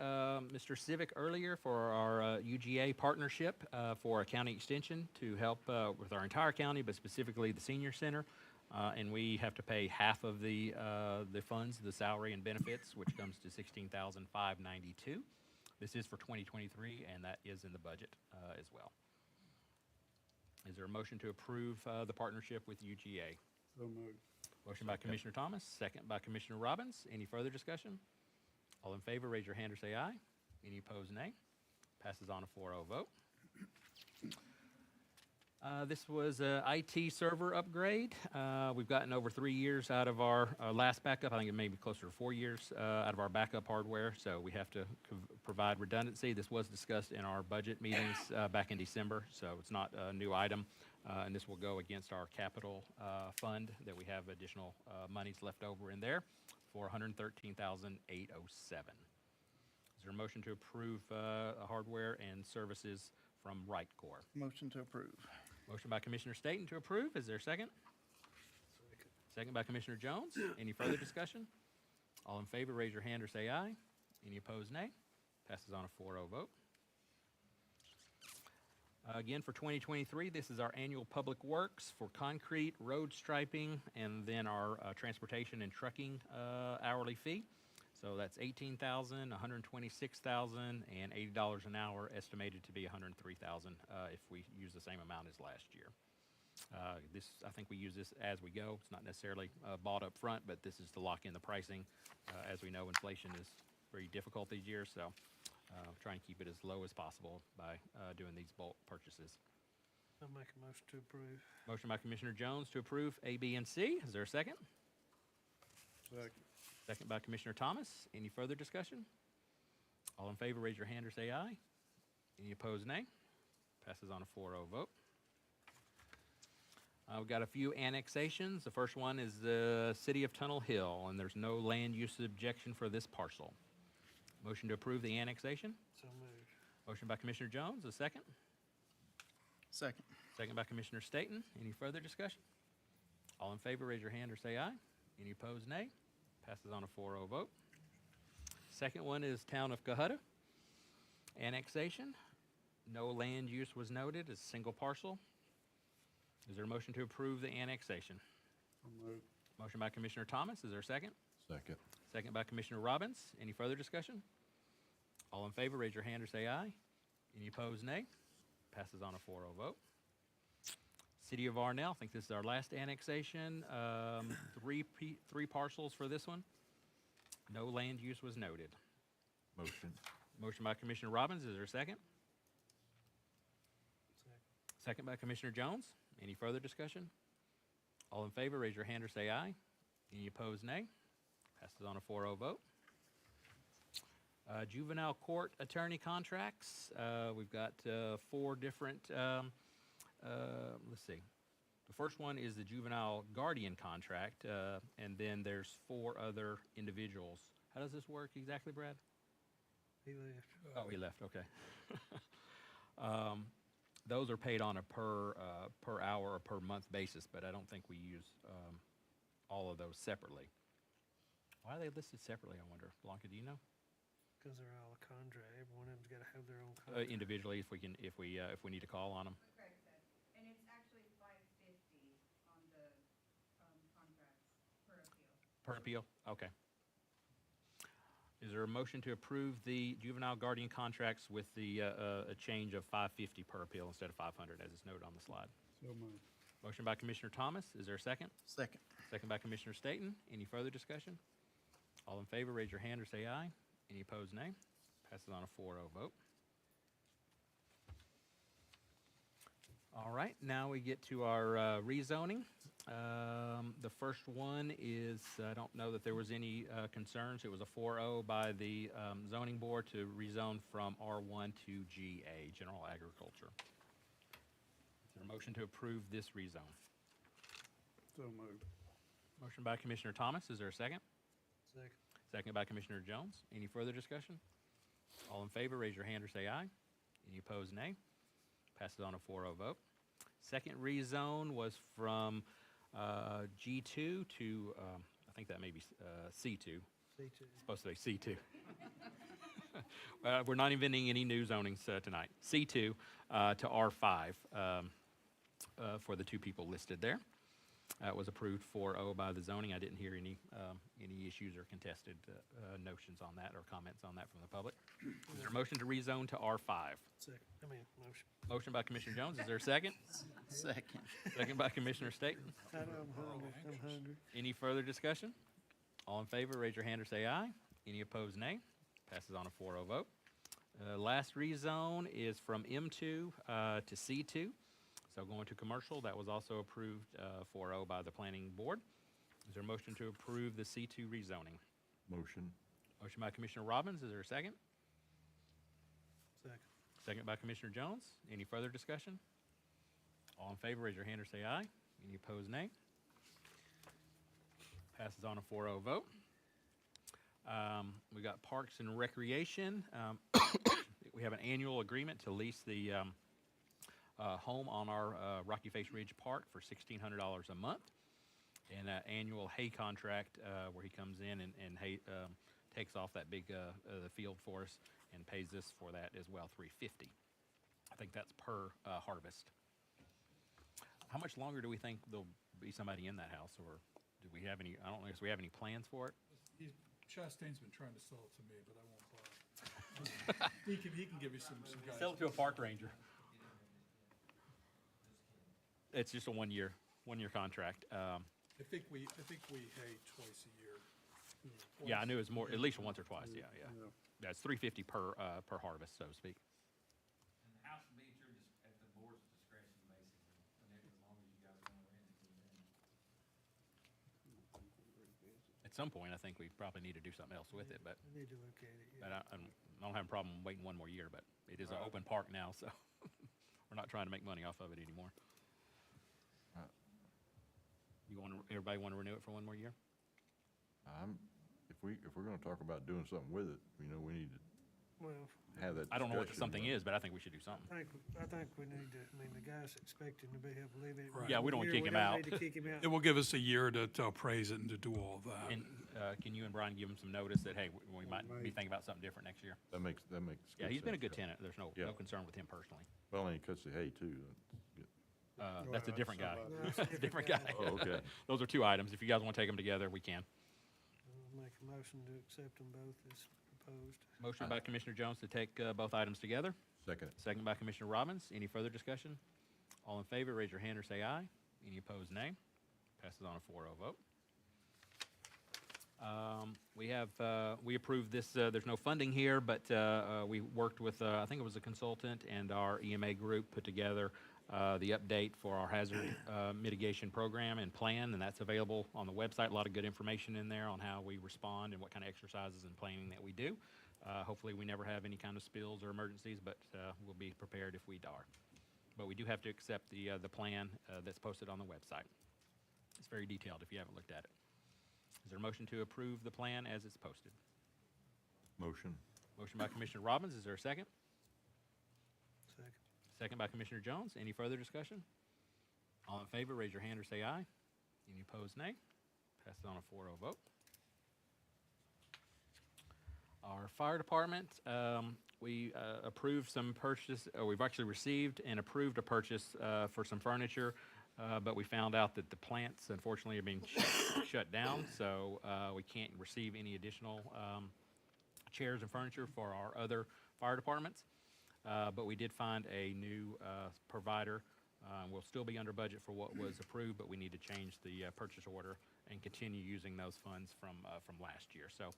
Mr. Civic earlier for our UGA partnership for a county extension to help with our entire county, but specifically the senior center. And we have to pay half of the funds, the salary and benefits, which comes to $16,592. This is for 2023, and that is in the budget as well. Is there a motion to approve the partnership with UGA? So moved. Motion by Commissioner Thomas, second by Commissioner Robbins. Any further discussion? All in favor, raise your hand or say aye. Any opposed, nay. Passes on a 4-0 vote. This was a IT server upgrade. We've gotten over 3 years out of our last backup. I think it may be closer to 4 years out of our backup hardware, so we have to provide redundancy. This was discussed in our budget meetings back in December, so it's not a new item, and this will go against our capital fund that we have additional monies left over in there for $113,807. Is there a motion to approve hardware and services from RightCore? Motion to approve. Motion by Commissioner Staton to approve. Is there a second? Second by Commissioner Jones. Any further discussion? All in favor, raise your hand or say aye. Any opposed, nay. Passes on a 4-0 vote. Again, for 2023, this is our annual public works for concrete, road striping, and then our transportation and trucking hourly fee. So that's $18,000, $126,000, and $80 an hour, estimated to be $103,000 if we use the same amount as last year. I think we use this as we go. It's not necessarily bought up front, but this is to lock in the pricing. As we know, inflation is very difficult these years, so trying to keep it as low as possible by doing these bulk purchases. I'll make a motion to approve. Motion by Commissioner Jones to approve A, B, and C. Is there a second? Second. Second by Commissioner Thomas. Any further discussion? All in favor, raise your hand or say aye. Any opposed, nay. Passes on a 4-0 vote. We've got a few annexations. The first one is the City of Tunnel Hill, and there's no land use objection for this parcel. Motion to approve the annexation. So moved. Motion by Commissioner Jones, a second. Second. Second by Commissioner Staton. Any further discussion? All in favor, raise your hand or say aye. Any opposed, nay. Passes on a 4-0 vote. Second one is Town of Cohutta. Annexation. No land use was noted. It's a single parcel. Is there a motion to approve the annexation? Motion by Commissioner Thomas. Is there a second? Second. Second by Commissioner Robbins. Any further discussion? All in favor, raise your hand or say aye. Any opposed, nay. Passes on a 4-0 vote. City of Arnell, I think this is our last annexation. Three parcels for this one. No land use was noted. Motion. Motion by Commissioner Robbins. Is there a second? Second by Commissioner Jones. Any further discussion? All in favor, raise your hand or say aye. Any opposed, nay. Passes on a 4-0 vote. Juvenile court attorney contracts. We've got 4 different, let's see. The first one is the juvenile guardian contract, and then there's 4 other individuals. How does this work exactly, Brad? He left. Oh, he left, okay. Those are paid on a per hour or per month basis, but I don't think we use all of those separately. Why are they listed separately, I wonder? Blanca, do you know? Because they're all a contract. Every one of them's got to have their own contract. Individually, if we need to call on them. Craig said, and it's actually $550 on the contracts per appeal. Per appeal? Okay. Is there a motion to approve the juvenile guardian contracts with the a change of $550 per appeal instead of $500, as is noted on the slide? So moved. Motion by Commissioner Thomas. Is there a second? Second. Second by Commissioner Staton. Any further discussion? All in favor, raise your hand or say aye. Any opposed, nay. Passes on a 4-0 vote. All right, now we get to our rezoning. The first one is, I don't know that there was any concerns. It was a 4-0 by the zoning board to rezone from R1 to GA, General Agriculture. Is there a motion to approve this rezone? So moved. Motion by Commissioner Thomas. Is there a second? Second. Second by Commissioner Jones. Any further discussion? All in favor, raise your hand or say aye. Any opposed, nay. Passes on a 4-0 vote. Second rezone was from G2 to, I think that may be C2. C2. It's supposed to be C2. We're not inventing any new zonings tonight. C2 to R5 for the 2 people listed there. Was approved 4-0 by the zoning. I didn't hear any issues or contested notions on that or comments on that from the public. Is there a motion to rezone to R5? Motion. Motion by Commissioner Jones. Is there a second? Second. Second by Commissioner Staton. I know I'm hungry. Any further discussion? All in favor, raise your hand or say aye. Any opposed, nay. Passes on a 4-0 vote. Last rezone is from M2 to C2. So going to commercial, that was also approved 4-0 by the planning board. Is there a motion to approve the C2 rezoning? Motion. Motion by Commissioner Robbins. Is there a second? Second. Second by Commissioner Jones. Any further discussion? All in favor, raise your hand or say aye. Any opposed, nay. Passes on a 4-0 vote. We got Parks and Recreation. We have an annual agreement to lease the home on our Rocky Face Ridge Park for $1,600 a month, and an annual hay contract where he comes in and hay, takes off that big the field for us and pays us for that as well, $350. I think that's per harvest. How much longer do we think there'll be somebody in that house, or do we have any? I don't guess we have any plans for it. Chastain's been trying to sell it to me, but I won't buy it. He can give you some guys. Sell it to a park ranger. It's just a one-year contract. I think we hay twice a year. Yeah, I knew it was more, at least once or twice. Yeah. That's $350 per harvest, so to speak. And the house will be at at the board's discretion, basically, as long as you guys want to rent it. At some point, I think we probably need to do something else with it, but I need to look at it, but yeah. I don't have a problem waiting one more year. But it is an open park now, so we're not trying to make money off of it anymore. Everybody want to renew it for one more year? If we're gonna talk about doing something with it, we need to Well, have that discussion. I don't know what something is, but I think we should do something. I think we need to, the guy's expecting to be able to live in it. Yeah, we don't wanna kick him out. We don't need to kick him out. It will give us a year to appraise it and to do all of that. And can you and Brian give him some notice that, hey, we might be thinking about something different next year? That makes. Yeah, good he's been a sense, good tenant. There's no Yeah. concern with him personally. Well, and he cuts the hay too. That's a different guy. No, it's a That's a different guy. Oh, okay. Those are two items. If you guys want to take them together, we can. I'll make a motion to accept them both as proposed. Motion by Commissioner Jones to take both items together. Second. Second by Commissioner Robbins. Any further discussion? All in favor, raise your hand or say aye. Any opposed, nay. Passes on a 4-0 vote. We approved this, there's no funding here, but we worked with, I think it was a consultant and our EMA group put together the update for our hazard mitigation program and plan, and that's available on the website. A lot of good information in there on how we respond and what kind of exercises and planning that we do. Hopefully we never have any kind of spills or emergencies, but we'll be prepared if we are. But we do have to accept the plan that's posted on the website. It's very detailed if you haven't looked at it. Is there a motion to approve the plan as it's posted? Motion. Motion by Commissioner Robbins. Is there a second? Second. Second by Commissioner Jones. Any further discussion? All in favor, raise your hand or say aye. Any opposed, nay. Passes on a 4-0 vote. Our fire department, we approved some purchase, or we've actually received and approved a purchase for some furniture, but we found out that the plants unfortunately are being shut down, so we can't receive any additional chairs and furniture for our other fire departments. But we did find a new provider. We'll still be under budget for what was approved, but we need to change the purchase order and continue using those funds from last year. So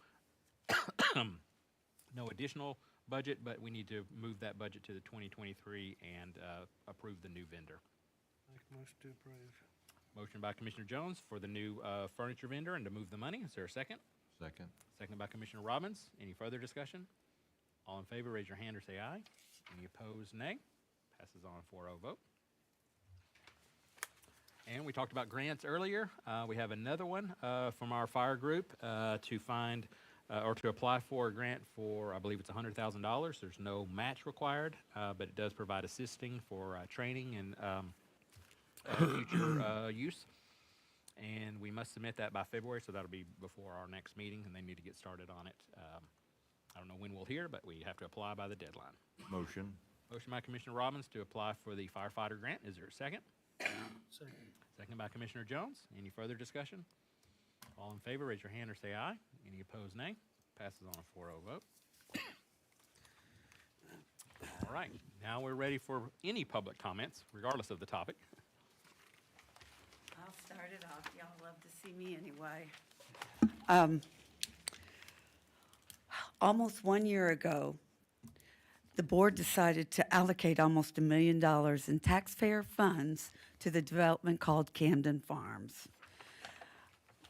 no additional budget, but we need to move that budget to the 2023 and approve the new vendor. Make a motion to approve. Motion by Commissioner Jones for the new furniture vendor and to move the money. Is there a second? Second. Second by Commissioner Robbins. Any further discussion? All in favor, raise your hand or say aye. Any opposed, nay. Passes on a 4-0 vote. And we talked about grants earlier. We have another one from our fire group to find or to apply for a grant for, I believe it's $100,000. There's no match required, but it does provide assisting for training and future use. And we must submit that by February, so that'll be before our next meeting, and they need to get started on it. I don't know when we'll hear, but we have to apply by the deadline. Motion. Motion by Commissioner Robbins to apply for the firefighter grant. Is there a second? Second. Second by Commissioner Jones. Any further discussion? All in favor, raise your hand or say aye. Any opposed, nay. Passes on a 4-0 vote. All right, now we're ready for any public comments, regardless of the topic. I'll start it off. Y'all love to see me anyway. Almost 1 year ago, the board decided to allocate almost $1 million in taxpayer funds to the development called Camden Farms.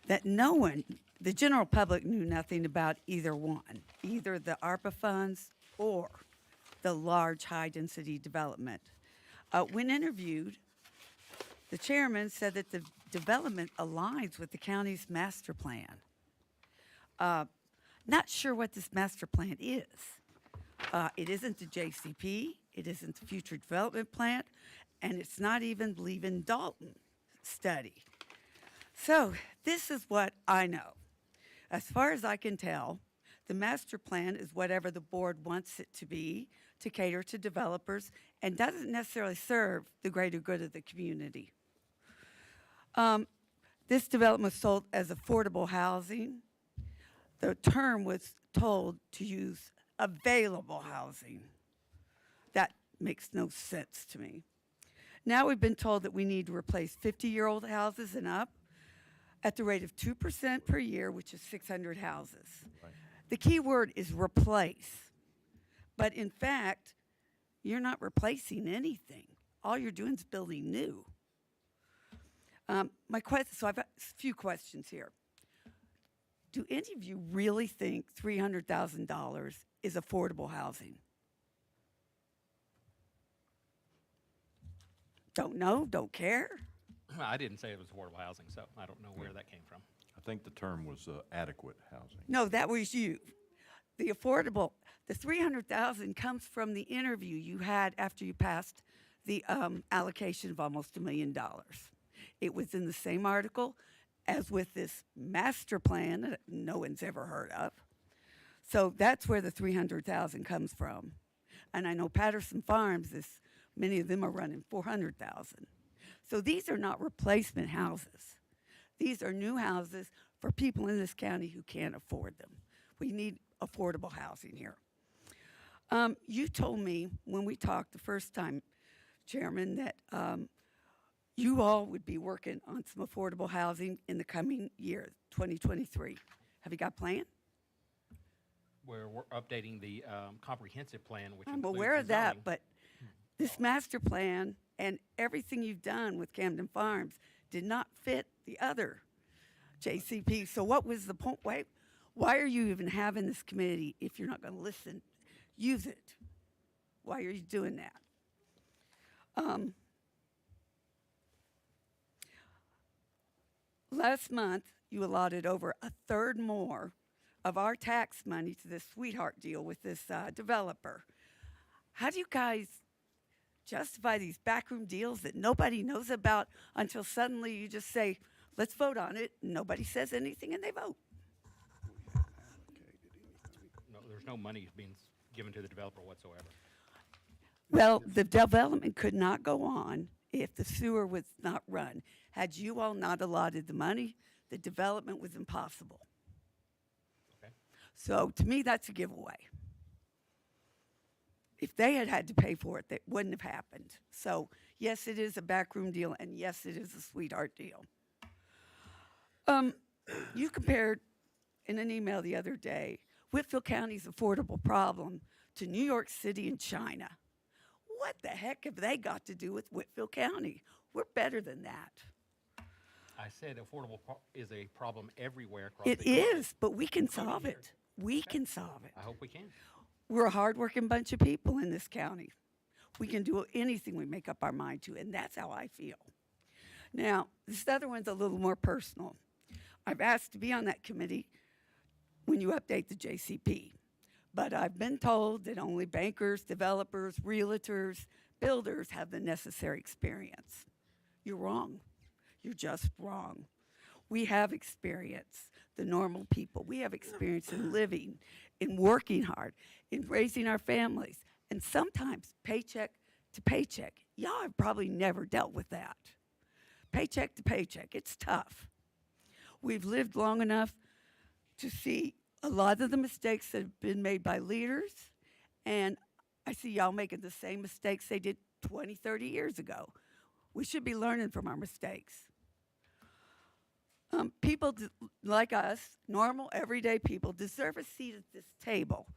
That no one, the general public knew nothing about either one, either the ARPA funds or the large high-density development. When interviewed, the chairman said that the development aligns with the county's master plan. Not sure what this master plan is. It isn't the JCP, it isn't the future development plan, and it's not even leaving Dalton study. So this is what I know. As far as I can tell, the master plan is whatever the board wants it to be to cater to developers and doesn't necessarily serve the greater good of the community. This development was sold as affordable housing. The term was told to use available housing. That makes no sense to me. Now we've been told that we need to replace 50-year-old houses and up at the rate of 2% per year, which is 600 houses. Right. The key word is replace. But in fact, you're not replacing anything. All you're doing is building new. So I've got a few questions here. Do any of you really think $300,000 is affordable housing? Don't know, don't care? I didn't say it was affordable housing, so I don't know where that came from. I think the term was adequate housing. No, that was you. The $300,000 comes from the interview you had after you passed the allocation of almost $1 million. It was in the same article as with this master plan that no one's ever heard of. So that's where the $300,000 comes from. And I know Patterson Farms, many of them are running $400,000. So these are not replacement houses. These are new houses for people in this county who can't afford them. We need affordable housing here. You told me when we talked the first time, Chairman, that you all would be working on some affordable housing in the coming year, 2023. Have you got a plan? We're updating the comprehensive plan, which I'm includes aware of that, zoning. but this master plan and everything you've done with Camden Farms did not fit the other JCP. So what was the point? Why are you even having this committee if you're not going to listen? Use it. Why are you doing that? Last month, you allotted over a third more of our tax money to this sweetheart deal with this developer. How do you guys justify these backroom deals that nobody knows about until suddenly you just say, let's vote on it, and nobody says anything and they vote? No, there's no money being given to the developer whatsoever. Well, the development could not go on if the sewer was not run. Had you all not allotted the money, the development was impossible. Okay. So to me, that's a giveaway. If they had had to pay for it, that wouldn't have happened. So yes, it is a backroom deal, and yes, it is a sweetheart deal. You compared in an email the other day Whitfield County's affordable problem to New York City and China. What the heck have they got to do with Whitfield County? We're better than that. I said affordable is a problem everywhere across It the country. is, but we can solve it. We can solve it. I hope we can. We're a hardworking bunch of people in this county. We can do anything we make up our mind to, and that's how I feel. Now, this other one's a little more personal. I've asked to be on that committee when you update the JCP, but I've been told that only bankers, developers, realtors, builders have the necessary experience. You're wrong. You're just wrong. We have experience, the normal people. We have experience in living, in working hard, in raising our families, and sometimes paycheck to paycheck. Y'all have probably never dealt with that. paycheck to paycheck. It's tough. We've lived long enough to see a lot of the mistakes that have been made by leaders, and I see y'all making the same mistakes they did 20, 30 years ago. We should be learning from our mistakes. People like us, normal, everyday people, deserve a seat at this table.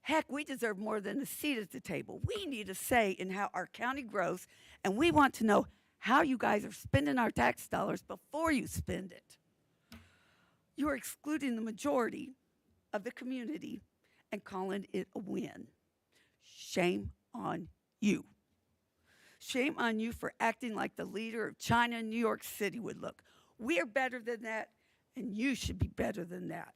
Heck, we deserve more than a seat at the table. We need a say in how our county grows, and we want to know how you guys are spending our tax dollars before you spend it. You are excluding the majority of the community and calling it a win. Shame on you. Shame on you for acting like the leader of China and New York City would look. We are better than that, and you should be better than that.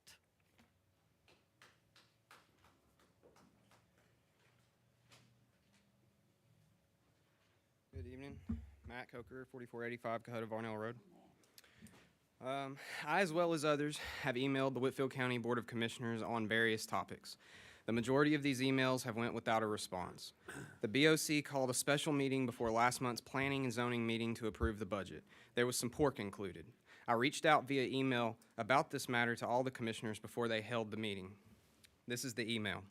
Good evening. Matt Coker, 4485 Cohota Varnell Road. I, as well as others, have emailed the Whitfield County Board of Commissioners on various topics. The majority of these emails have went without a response. The BoC called a special meeting before last month's planning and zoning meeting to approve the budget. There was some pork included. I reached out via email about this matter to all the commissioners before they held the meeting. This is the email.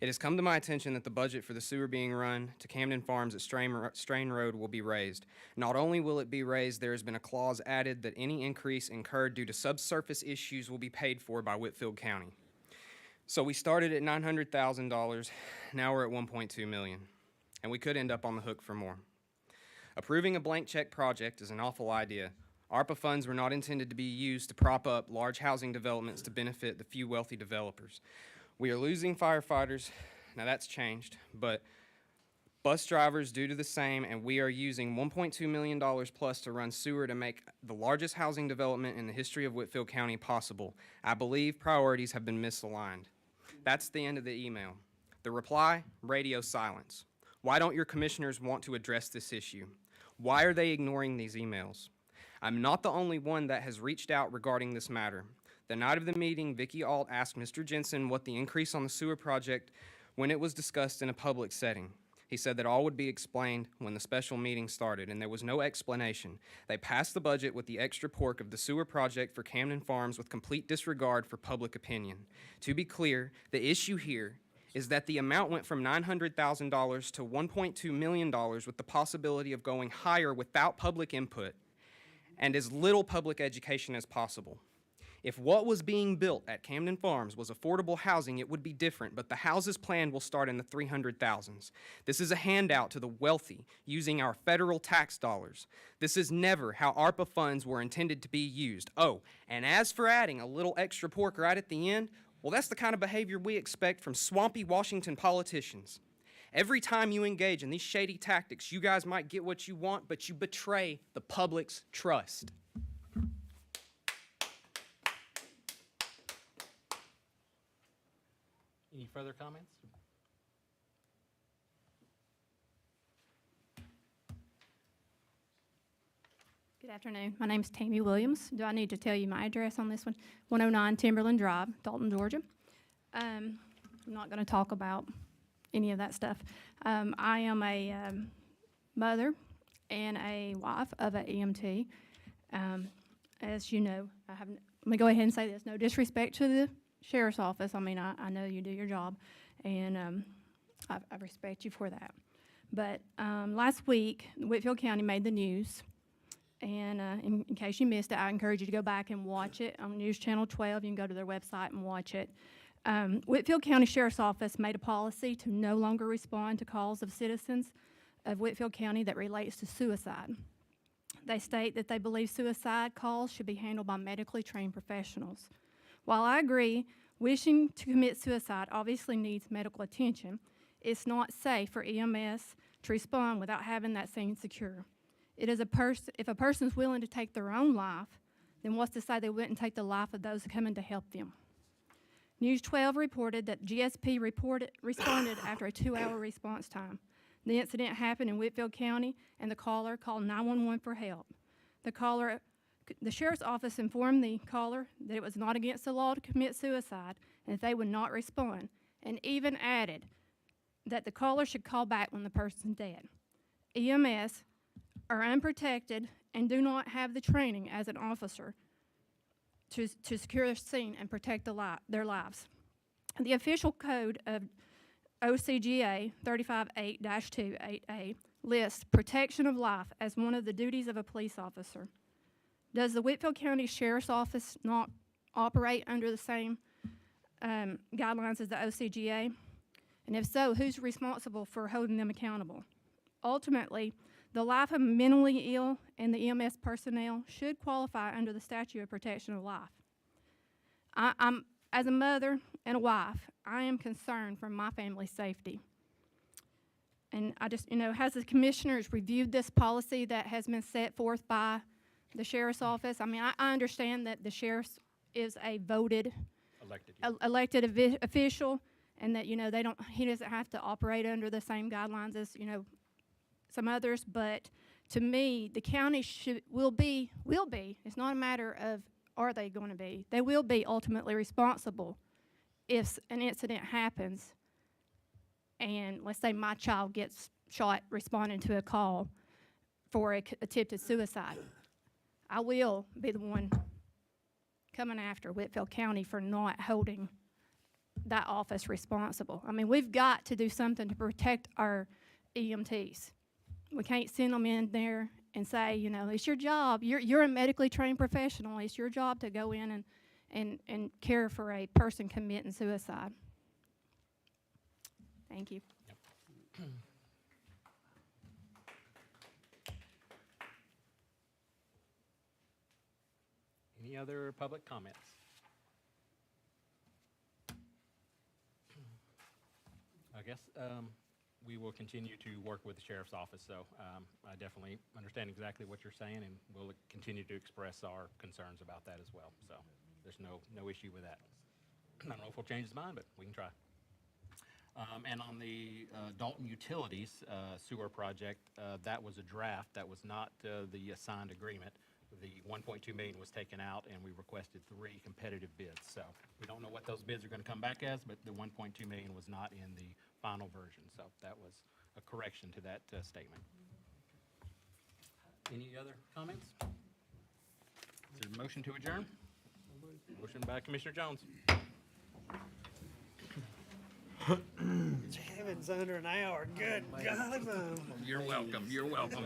It has come to my attention that the budget for the sewer being run to Camden Farms at Strain Road will be raised. Not only will it be raised, there has been a clause added that any increase incurred due to subsurface issues will be paid for by Whitfield County. So we started at $900,000, now we're at $1.2 million, and we could end up on the hook for more. Approving a blank check project is an awful idea. ARPA funds were not intended to be used to prop up large housing developments to benefit the few wealthy developers. We are losing firefighters, now that's changed, but bus drivers due to the same, and we are using $1.2 million plus to run sewer to make the largest housing development in the history of Whitfield County possible. I believe priorities have been misaligned. That's the end of the email. The reply, radio silence. Why don't your commissioners want to address this issue? Why are they ignoring these emails? I'm not the only one that has reached out regarding this matter. The night of the meeting, Vicki Alt asked Mr. Jensen what the increase on the sewer project when it was discussed in a public setting. He said that all would be explained when the special meeting started, and there was no explanation. They passed the budget with the extra pork of the sewer project for Camden Farms with complete disregard for public opinion. To be clear, the issue here is that the amount went from $900,000 to $1.2 million with the possibility of going higher without public input and as little public education as possible. If what was being built at Camden Farms was affordable housing, it would be different, but the houses planned will start in the 300,000s. This is a handout to the wealthy using our federal tax dollars. This is never how ARPA funds were intended to be used. Oh, and as for adding a little extra pork right at the end, well, that's the kind of behavior we expect from swampy Washington politicians. Every time you engage in these shady tactics, you guys might get what you want, but you betray the public's trust. Any further comments? Good afternoon. My name's Tammy Williams. Do I need to tell you my address on this one? 109 Timberland Drive, Dalton, Georgia. I'm not going to talk about any of that stuff. I am a mother and a wife of an EMT. As you know, let me go ahead and say this. No disrespect to the sheriff's office. I mean, I know you do your job, and I respect you for that. But last week, Whitfield County made the news, and in case you missed it, I encourage you to go back and watch it on News Channel 12. You can go to their website and watch it. Whitfield County Sheriff's Office made a policy to no longer respond to calls of citizens of Whitfield County that relates to suicide. They state that they believe suicide calls should be handled by medically trained professionals. While I agree, wishing to commit suicide obviously needs medical attention, it's not safe for EMS to respond without having that scene secure. It is if a person is willing to take their own life, then what's to say they wouldn't take the life of those coming to help them? News 12 reported that GSP responded after a 2-hour response time. The incident happened in Whitfield County, and the caller called 911 for help. The sheriff's office informed the caller that it was not against the law to commit suicide and that they would not respond, and even added that the caller should call back when the person's dead. EMS are unprotected and do not have the training as an officer to secure a scene and protect their lives. The official code of OCGA 358-28A lists protection of life as one of the duties of a police officer. Does the Whitfield County Sheriff's Office not operate under the same guidelines as the OCGA? And if so, who's responsible for holding them accountable? Ultimately, the life of mentally ill and the EMS personnel should qualify under the statute of protection of life. I'm, as a mother and a wife, I am concerned for my family's safety. And I just, has the commissioners reviewed this policy that has been set forth by the sheriff's office? I mean, I understand that the sheriff is a voted, elected official, and that, he doesn't have to operate under the same guidelines as, some others, but to me, the county will be, it's not a matter of are they going to be, they will be ultimately responsible if an incident happens and let's say my child gets shot responding to a call for attempted suicide. I will be the one coming after Whitfield County for not holding that office responsible. I mean, we've got to do something to protect our EMTs. We can't send them in there and say, it's your job. You're a medically trained professional. It's your job to go in and care for a person committing suicide. Thank you. Yep. Any other public comments? I guess we will continue to work with the sheriff's office, so I definitely understand exactly what you're saying, and we'll continue to express our concerns about that as well. So there's no issue with that. I don't know if we'll change his mind, but we can try. And on the Dalton Utilities sewer project, that was a draft. That was not the assigned agreement. The $1.2 million was taken out, and we requested 3 competitive bids. So we don't know what those bids are going to come back as, but the $1.2 million was not in the final version. So that was a correction to that statement. Any other comments? Is there a motion to adjourn? Motion by Commissioner Jones. Heaven's under an hour. Good golly, boom. You're welcome. You're welcome.